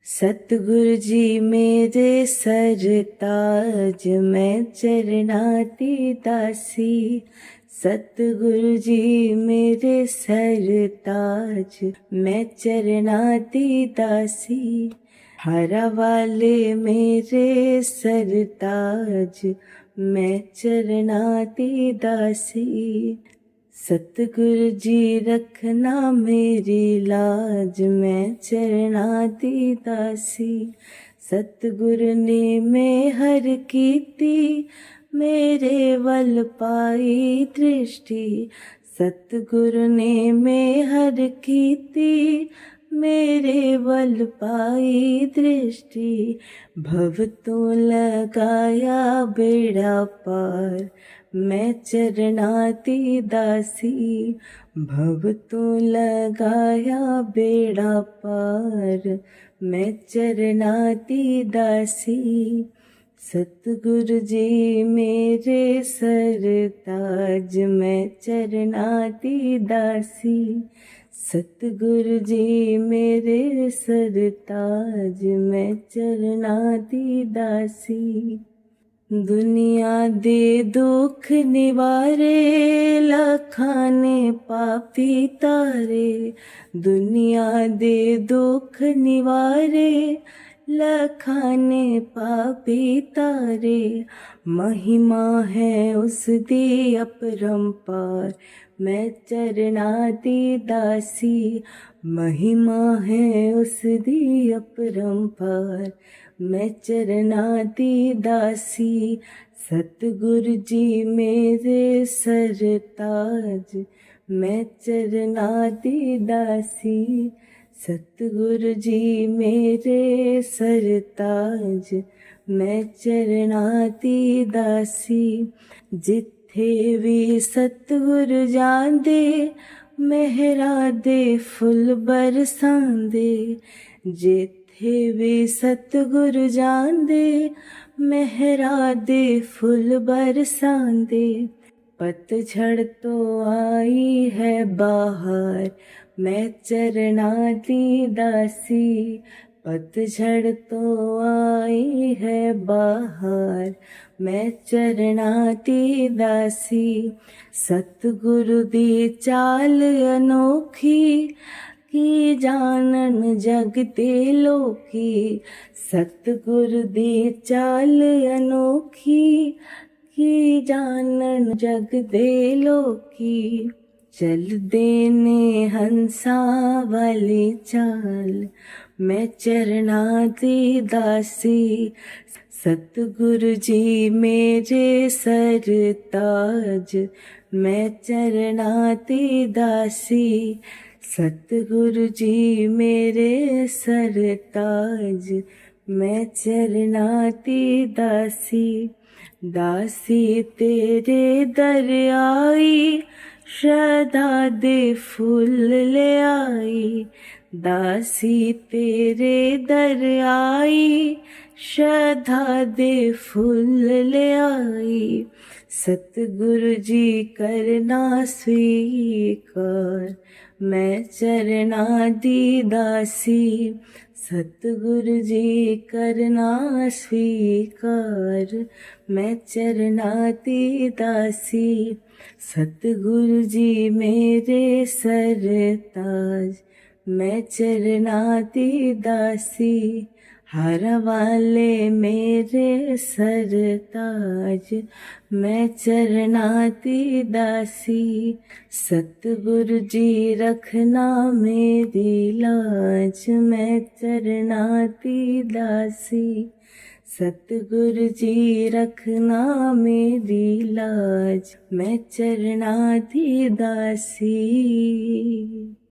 सतगुरु जी मेरे सरताज मैं चरणां दी दासी। सतगुरु जी मेरे सरताज मैं चरणां दी दासी। हरा वाले मेरे सरताज मैं चरणां दी दासी। सतगुरु जी रखना मेरी लाज मैं चरणां दी दासी। सतगुरु ने मेहर कीती मेरे वल पाई दृष्टि। सतगुरु ने मेहर कीती मेरे वल पाई दृष्टि। भव तो लगाया बेड़ा पार मैं चरणां दी दासी। भव तो लगाया बेड़ा पार मैं चरणां दी दासी। सतगुरु जी मेरे सरताज मैं चरणां दी दासी। सतगुरु जी मेरे सरताज मैं चरणां दी दासी। दुनिया दे दुख निवारे लखां ने पापी तारे। दुनिया दे दुख निवारे लखां ने पापी तारे। महिमा है उसदी अपरंपार मैं चरणां दी दासी। महिमा है उसदी अपरंपार मैं चरणां दी दासी। सतगुरु जी मेरे सरताज मैं चरणां दी दासी। सतगुरु जी मेरे सरताज मैं चरणां दी दासी। जिथे भी सतगुरु जांदे मेहरा दे फुल बरसांदे। जिथे भी सतगुरु जांदे मेहरा दे फुल बरसांदे। पतझड़ तो आई है बाहर मैं चरणां दी दासी। पतझड़ तो आई है बाहर मैं चरणां दी दासी। सतगुरु दी चाल अनोखी की जानन जग दे लोकी। सतगुरु दी चाल अनोखी की जानन जग दे लोकी। चलदे ने हंसा वाली चाल मैं चरणां दी दासी। सतगुरु जी मेरे सरताज मैं चरणां दी दासी। सतगुरु जी मेरे सरताज मैं चरणां दी दासी। दासी तेरे दर आई श्रद्धा दे फुल ले आई। दासी तेरे दर आई श्रद्धा दे फुल ले आई। सतगुरु जी करना स्वीकार मैं चरणां दी दासी। सतगुरु जी करना स्वीकार मैं चरणां दी दासी। सतगुरु जी मेरे सरताज मैं चरणां दी दासी। हर वाले मेरे सरताज मैं चरणां दी दासी। सतगुरु जी रखना मेरी लाज मैं चरणां दी दासी। सतगुरु जी रखना मेरी लाज मैं चरणां दी दासी।